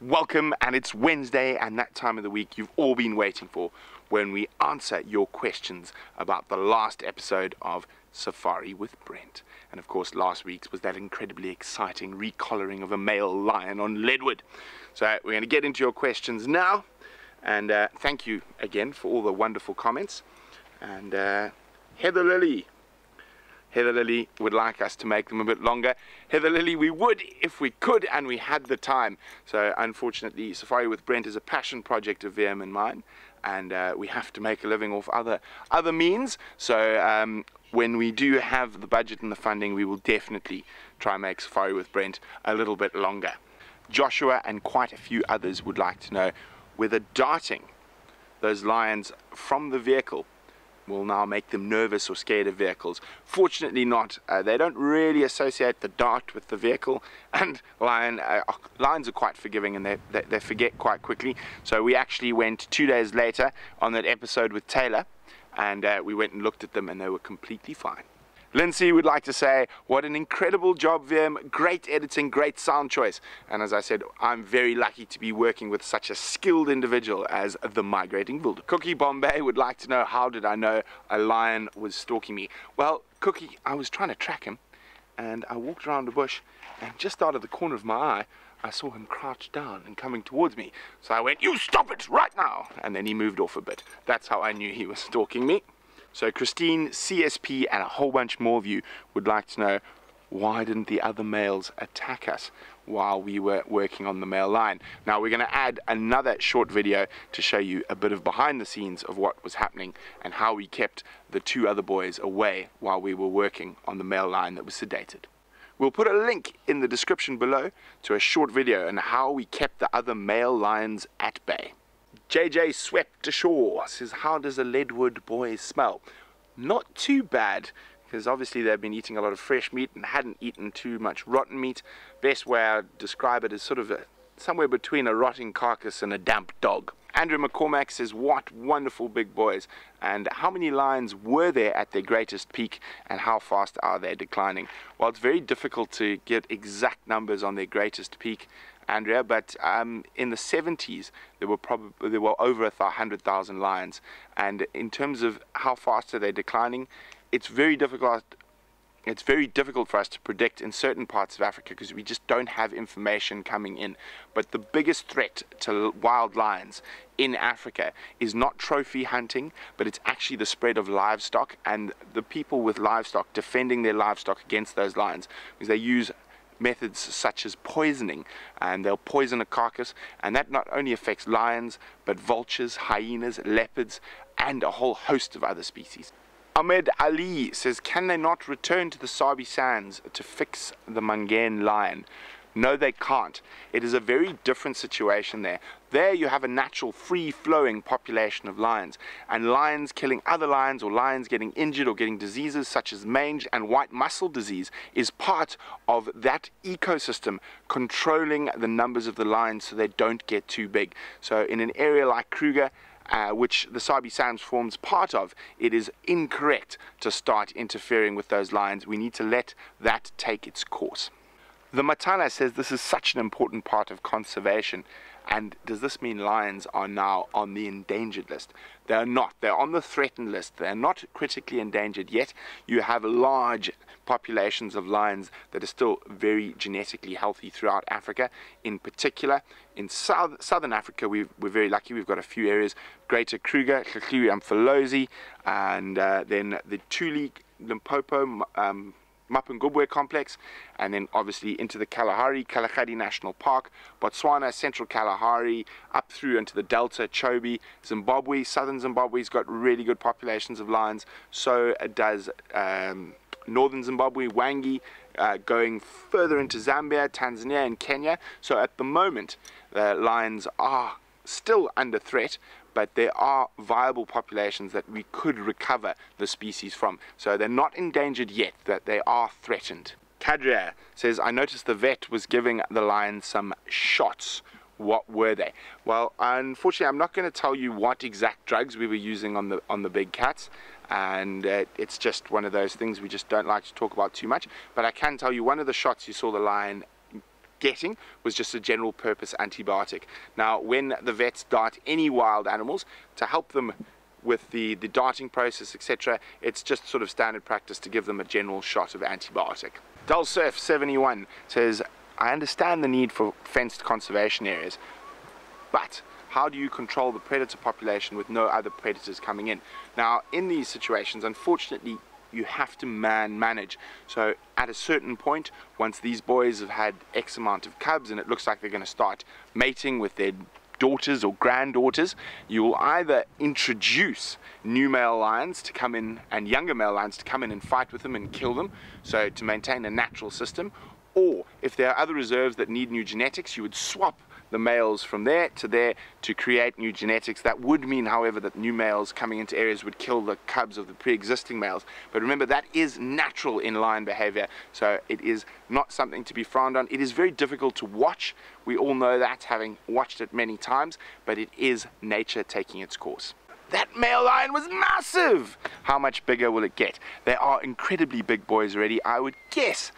Welcome, and it's Wednesday, and that time of the week you've all been waiting for, when we answer your questions about the last episode of Safari with Brent. And of course, last week's was that incredibly exciting recollaring of a male lion on Leadwood. So we're going to get into your questions now, and thank you again for all the wonderful comments. And Heather Lily would like us to make them a bit longer. Heather Lily, we would if we could and we had the time. So unfortunately, Safari with Brent is a passion project of VM and mine, and we have to make a living off other means. So when we do have the budget and the funding, we will definitely try and make Safari with Brent a little bit longer. Joshua and quite a few others would like to know whether darting those lions from the vehicle will now make them nervous or scared of vehicles. Fortunately not. They don't really associate the dart with the vehicle, and lions are quite forgiving, and they forget quite quickly. So we actually went 2 days later on that episode with Taylor, and we went and looked at them, and they were completely fine. Lindsay would like to say, what an incredible job, VM. Great editing, great sound choice. And as I said, I'm very lucky to be working with such a skilled individual as the migrating builder. Cookie Bombay would like to know, how did I know a lion was stalking me? Well, Cookie, I was trying to track him, and I walked around the bush, and just out of the corner of my eye, I saw him crouched down and coming towards me. So I went, "You stop it right now!" And then he moved off a bit. That's how I knew he was stalking me. So Christine, CSP, and a whole bunch more of you would like to know, why didn't the other males attack us while we were working on the male lion? Now we're going to add another short video to show you a bit of behind the scenes of what was happening and how we kept the two other boys away while we were working on the male lion that was sedated. We'll put a link in the description below to a short video on how we kept the other male lions at bay. JJ swept ashore says, how does a Leadwood boy smell? Not too bad, because obviously they've been eating a lot of fresh meat and hadn't eaten too much rotten meat. Best way I'd describe it is sort of somewhere between a rotting carcass and a damp dog. Andrew McCormack says, what wonderful big boys, and how many lions were there at their greatest peak, and how fast are they declining? Well, it's very difficult to get exact numbers on their greatest peak, Andrea, but in the 70s there were over 100,000 lions, and in terms of how fast are they declining, it's very difficult for us to predict in certain parts of Africa because we just don't have information coming in. But the biggest threat to wild lions in Africa is not trophy hunting, but it's actually the spread of livestock, and the people with livestock defending their livestock against those lions, because they use methods such as poisoning, and they'll poison a carcass, and that not only affects lions but vultures, hyenas, leopards, and a whole host of other species. Ahmed Ali says, can they not return to the Sabi Sands to fix the Mangane lion? No, they can't. It is a very different situation there. There you have a natural free-flowing population of lions, and lions killing other lions, or lions getting injured or getting diseases such as mange and white muscle disease is part of that ecosystem controlling the numbers of the lions so they don't get too big. So in an area like Kruger, which the Sabi Sands forms part of, it is incorrect to start interfering with those lions. We need to let that take its course. The Matana says this is such an important part of conservation, and does this mean lions are now on the endangered list? They are not. They're on the threatened list. They're not critically endangered yet. You have large populations of lions that are still very genetically healthy throughout Africa. In particular, in southern Africa, we're very lucky. We've got a few areas, Greater Kruger, Hluhluwe, Mfolozi, and then the Tuli, Limpopo, Mapungubwe complex, and then obviously into the Kalahari National Park, Botswana, Central Kalahari, up through into the Delta, Chobe, Zimbabwe. Southern Zimbabwe's got really good populations of lions. So does northern Zimbabwe, Wangi, going further into Zambia, Tanzania, and Kenya. So at the moment, the lions are still under threat, but there are viable populations that we could recover the species from. So they're not endangered yet, that they are threatened. Kadria says, I noticed the vet was giving the lion some shots. What were they? Well, unfortunately, I'm not going to tell you what exact drugs we were using on the big cats, and it's just one of those things we just don't like to talk about too much. But I can tell you one of the shots you saw the lion getting was just a general purpose antibiotic. Now, when the vets dart any wild animals to help them with the darting process, etc., it's just sort of standard practice to give them a general shot of antibiotic. Dulsurf 71 says, I understand the need for fenced conservation areas, but how do you control the predator population with no other predators coming in? Now, in these situations, unfortunately, you have to manage. So at a certain point, once these boys have had X amount of cubs and it looks like they're going to start mating with their daughters or granddaughters, you will either introduce new male lions to come in and younger male lions to come in and fight with them and kill them, so to maintain a natural system, or if there are other reserves that need new genetics, you would swap the males from there to create new genetics. That would mean, however, that new males coming into areas would kill the cubs of the pre-existing males. But remember, that is natural in lion behavior, so it is not something to be frowned on. It is very difficult to watch. We all know that, having watched it many times, but it is nature taking its course. That male lion was massive! How much bigger will it get? They are incredibly big boys already. I would guess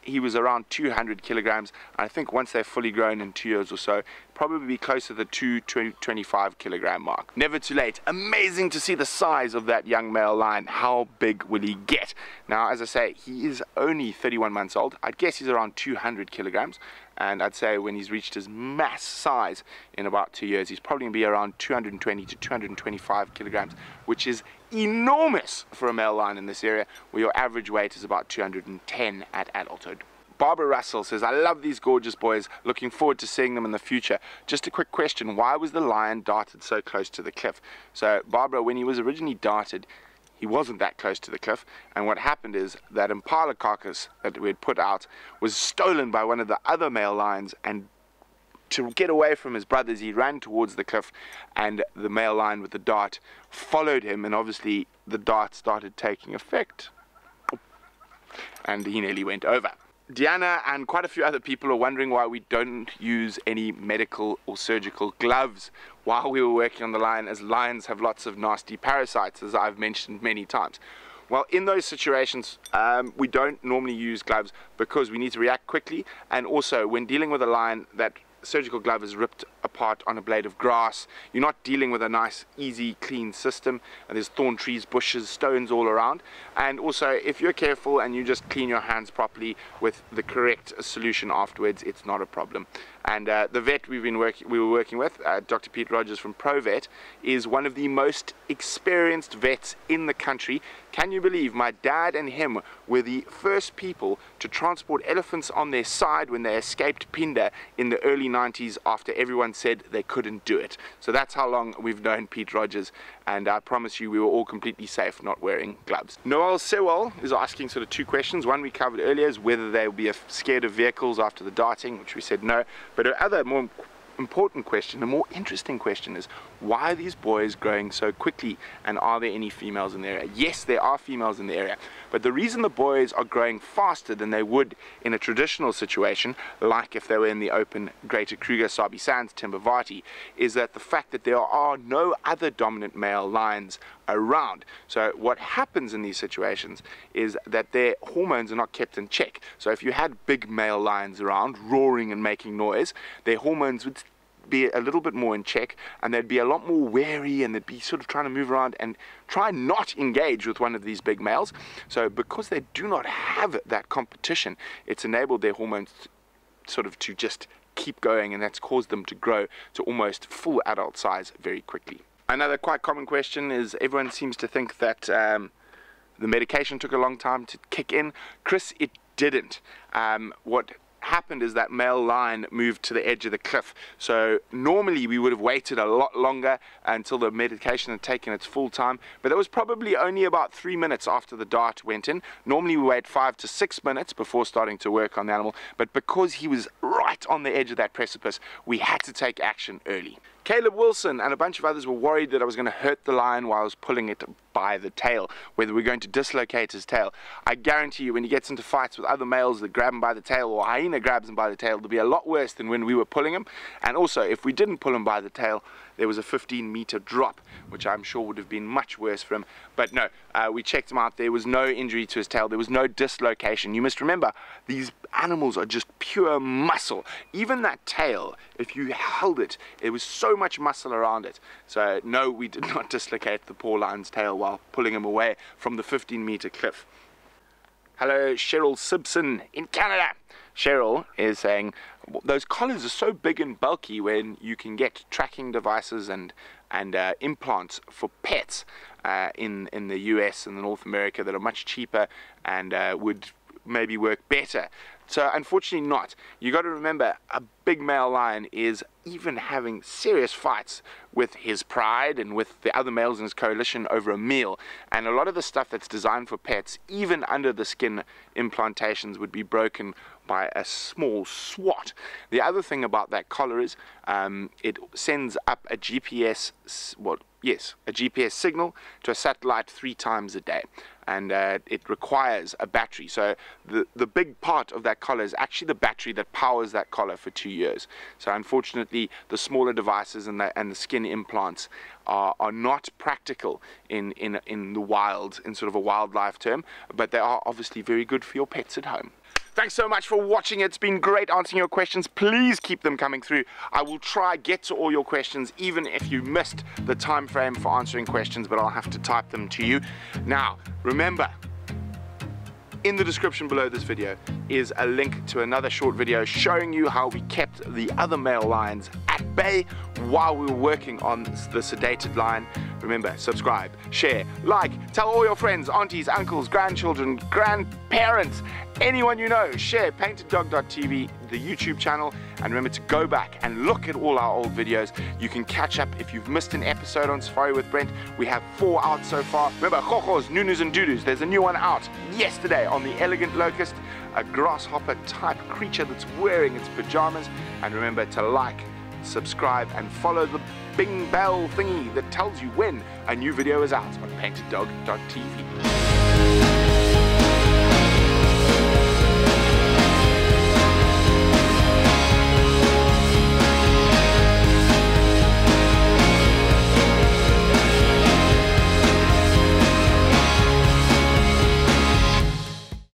he was around 200 kilograms. I think once they're fully grown in 2 years or so, probably be closer to the 225 kilogram mark. Never too late. Amazing to see the size of that young male lion. How big will he get? Now, as I say, he is only 31 months old. I'd guess he's around 200 kilograms. And I'd say when he's reached his mass size in about 2 years, he's probably going to be around 220 to 225 kilograms, which is enormous for a male lion in this area, where your average weight is about 210 at adulthood. Barbara Russell says, I love these gorgeous boys, looking forward to seeing them in the future. Just a quick question, why was the lion darted so close to the cliff? So Barbara, when he was originally darted, he wasn't that close to the cliff, and what happened is that impala carcass that we had put out was stolen by one of the other male lions, and to get away from his brothers he ran towards the cliff, and the male lion with the dart followed him, and obviously the dart started taking effect and he nearly went over. Deanna and quite a few other people are wondering why we don't use any medical or surgical gloves while we were working on the lion, as lions have lots of nasty parasites, as I've mentioned many times. Well, in those situations, we don't normally use gloves because we need to react quickly, and also when dealing with a lion that surgical glove is ripped apart on a blade of grass, you're not dealing with a nice, easy, clean system, and there's thorn trees, bushes, stones all around. And also, if you're careful and you just clean your hands properly with the correct solution afterwards, it's not a problem. And the vet we were working with, Dr. Pete Rogers from ProVet, is one of the most experienced vets in the country. Can you believe my dad and him were the first people to transport elephants on their side when they escaped Pinda in the early 90s after everyone said they couldn't do it. So that's how long we've known Pete Rogers, and I promise you we were all completely safe not wearing gloves. Noel Sewell is asking sort of two questions. One we covered earlier is whether they will be scared of vehicles after the darting, which we said no. But her other more important question, a more interesting question, is why are these boys growing so quickly, and are there any females in the area? Yes, there are females in the area, but the reason the boys are growing faster than they would in a traditional situation, like if they were in the open Greater Kruger, Sabi Sands, Timbavati, is that the fact that there are no other dominant male lions around. So what happens in these situations is that their hormones are not kept in check. So if you had big male lions around roaring and making noise, their hormones would be a little bit more in check, and they'd be a lot more wary, and they'd be sort of trying to move around and try not engage with one of these big males. So because they do not have that competition, it's enabled their hormones sort of to just keep going, and that's caused them to grow to almost full adult size very quickly. Another quite common question is, everyone seems to think that the medication took a long time to kick in. Chris, it didn't. What happened is that male lion moved to the edge of the cliff, so normally we would have waited a lot longer until the medication had taken its full time, but that was probably only about 3 minutes after the dart went in. Normally we wait 5 to 6 minutes before starting to work on the animal, but because he was right on the edge of that precipice, we had to take action early. Caleb Wilson and a bunch of others were worried that I was going to hurt the lion while I was pulling it by the tail, whether we're going to dislocate his tail. I guarantee you, when he gets into fights with other males that grab him by the tail, or a hyena grabs him by the tail, it'll be a lot worse than when we were pulling him. And also, if we didn't pull him by the tail, there was a 15-meter drop, which I'm sure would have been much worse for him. But no, we checked him out. There was no injury to his tail. There was no dislocation. You must remember, these animals are just pure muscle. muscle. Even that tail, if you held it, it was so much muscle around it. So no, we did not dislocate the poor lion's tail while pulling him away from the 15-meter cliff. Hello, Cheryl Simpson in Canada. Cheryl is saying, those collars are so big and bulky when you can get tracking devices and implants for pets in the US and North America that are much cheaper and would maybe work better. So unfortunately not. You got to remember, a big male lion is even having serious fights with his pride and with the other males in his coalition over a meal. And a lot of the stuff that's designed for pets, even under the skin implantations, would be broken by a small swat. The other thing about that collar is it sends up a GPS, a GPS signal to a satellite 3 times a day. And it requires a battery. So the big part of that collar is actually the battery that powers that collar for 2 years. So unfortunately, the smaller devices and the skin implants are not practical in the wild, in sort of a wildlife term, but they are obviously very good for your pets at home. Thanks so much for watching. It's been great answering your questions. Please keep them coming through. I will try get to all your questions, even if you missed the time frame for answering questions, but I'll have to type them to you. Now, remember, in the description below this video is a link to another short video showing you how we kept the other male lions at bay while we were working on the sedated lion. Remember, subscribe, share, like, tell all your friends, aunties, uncles, grandchildren, grandparents, anyone you know. Share painteddog.tv, the YouTube channel, and remember to go back and look at all our old videos. You can catch up if you've missed an episode on Safari with Brent. We have 4 out so far. Remember, Chokos, Nunus and Dudus. There's a new one out yesterday on the elegant locust, a grasshopper type creature that's wearing its pajamas. And remember to like, subscribe, and follow the bing bell thingy that tells you when a new video is out on painteddog.tv.